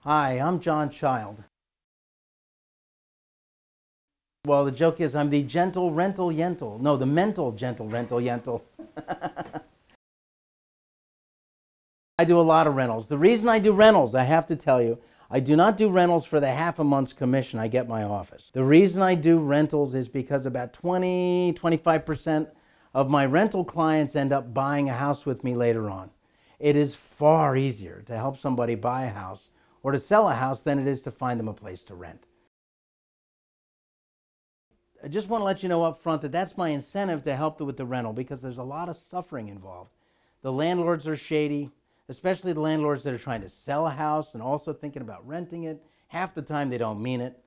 Hi, I'm John Child. Well, the joke is I'm the gentle rental yentle. No, the mental gentle rental yentle. I do a lot of rentals. The reason I do rentals, I have to tell you, I do not do rentals for the half a month's commission I get my office. The reason I do rentals is because about 25% of my rental clients end up buying a house with me later on. It is far easier to help somebody buy a house or to sell a house than it is to find them a place to rent. I just want to let you know up front that that's my incentive to help with the rental because there's a lot of suffering involved. The landlords are shady, especially the landlords that are trying to sell a house and also thinking about renting it. Half the time they don't mean it.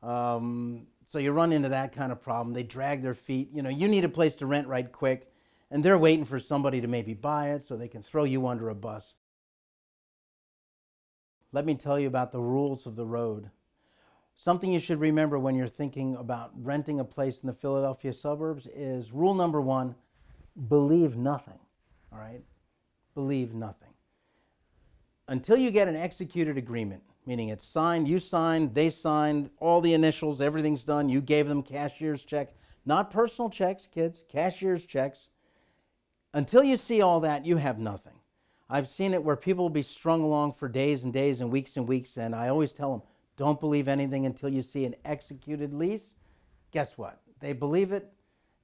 So you run into that kind of problem. They drag their feet. You know, you need a place to rent right quick, and they're waiting for somebody to maybe buy it so they can throw you under a bus. Let me tell you about the rules of the road. Something you should remember when you're thinking about renting a place in the Philadelphia suburbs is rule number one, believe nothing, all right? Believe nothing. Until you get an executed agreement, meaning it's signed, you signed, they signed, all the initials, everything's done, you gave them cashier's check, not personal checks, kids, cashier's checks. Until you see all that, you have nothing. I've seen it where people will be strung along for days and days and weeks, and I always tell them, don't believe anything until you see an executed lease. Guess what? They believe it,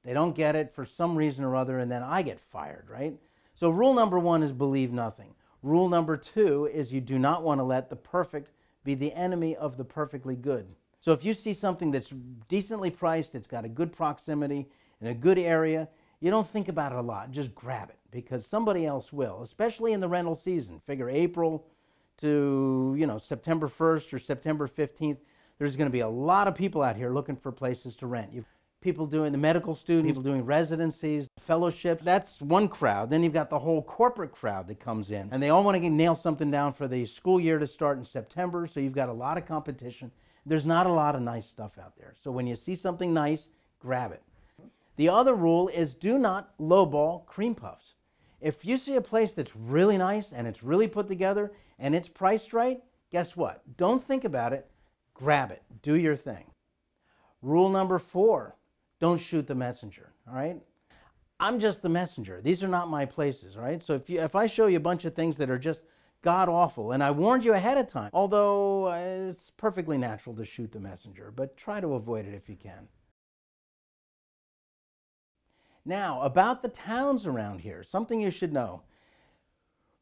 they don't get it for some reason or other, and then I get fired, right? So rule number one is believe nothing. Rule number two is you do not want to let the perfect be the enemy of the perfectly good. So if you see something that's decently priced, it's got a good proximity, in a good area, you don't think about it a lot, just grab it because somebody else will, especially in the rental season. Figure April to September 1st or September 15th, there's going to be a lot of people out here looking for places to rent. You've people doing the medical students, people doing residencies, fellowships. That's one crowd. Then you've got the whole corporate crowd that comes in, and they all want to nail something down for the school year to start in September, so you've got a lot of competition. There's not a lot of nice stuff out there. So when you see something nice, grab it. The other rule is do not lowball cream puffs. If you see a place that's really nice and it's really put together and it's priced right, guess what? Don't think about it. Grab it. Do your thing. Rule number four, don't shoot the messenger, all right? I'm just the messenger. These are not my places, all right? So if I show you a bunch of things that are just god-awful, and I warned you ahead of time, although it's perfectly natural to shoot the messenger, but try to avoid it if you can. Now, about the towns around here, something you should know.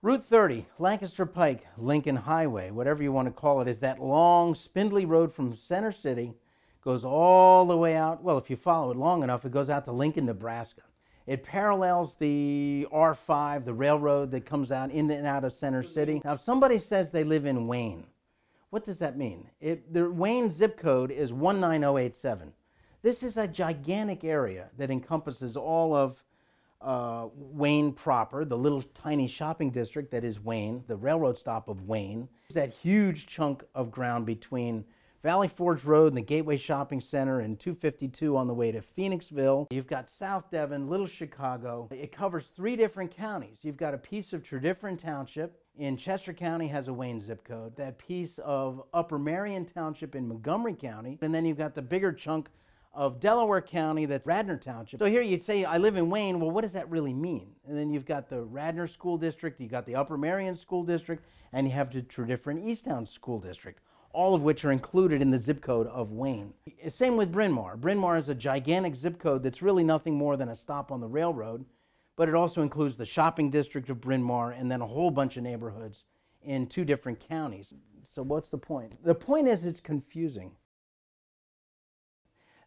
Route 30, Lancaster Pike, Lincoln Highway, whatever you want to call it, is that long, spindly road from Center City, goes all the way out. Well, if you follow it long enough, it goes out to Lincoln, Nebraska. It parallels the R5, the railroad that comes out in and out of Center City. Now, if somebody says they live in Wayne, what does that mean? The Wayne zip code is 19087. This is a gigantic area that encompasses all of Wayne proper, the little tiny shopping district that is Wayne, the railroad stop of Wayne. That huge chunk of ground between Valley Forge Road and the Gateway Shopping Center and 252 on the way to Phoenixville. You've got South Devon, Little Chicago. It covers 3 different counties. You've got a piece of Tredyffrin Township in Chester County has a Wayne zip code. That piece of Upper Marion Township in Montgomery County. And then you've got the bigger chunk of Delaware County, that's Radnor Township. So here you'd say, I live in Wayne. Well, what does that really mean? And then you've got the Radnor School District, you've got the Upper Marion School District, and you have the Tredyffrin Easttown School District, all of which are included in the zip code of Wayne. Same with Bryn Mawr. Bryn Mawr is a gigantic zip code that's really nothing more than a stop on the railroad, but it also includes the shopping district of Bryn Mawr and then a whole bunch of neighborhoods in 2 different counties. So what's the point? The point is it's confusing.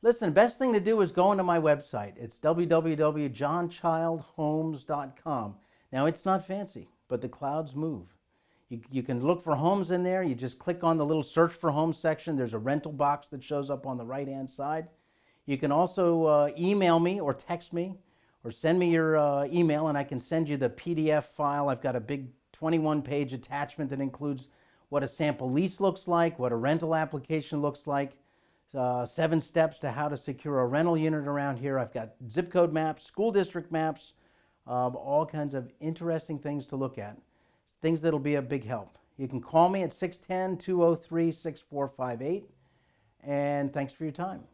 Listen, best thing to do is go into my website. It's www.johnchildhomes.com. Now, it's not fancy, but the clouds move. You can look for homes in there. You just click on the little search for homes section. There's a rental box that shows up on the right-hand side. You can also email me or text me or send me your email, and I can send you the PDF file. I've got a big 21-page attachment that includes what a sample lease looks like, what a rental application looks like, 7 steps to how to secure a rental unit around here. I've got zip code maps, school district maps, all kinds of interesting things to look at, things that'll be a big help. You can call me at 610-203-6458. And thanks for your time.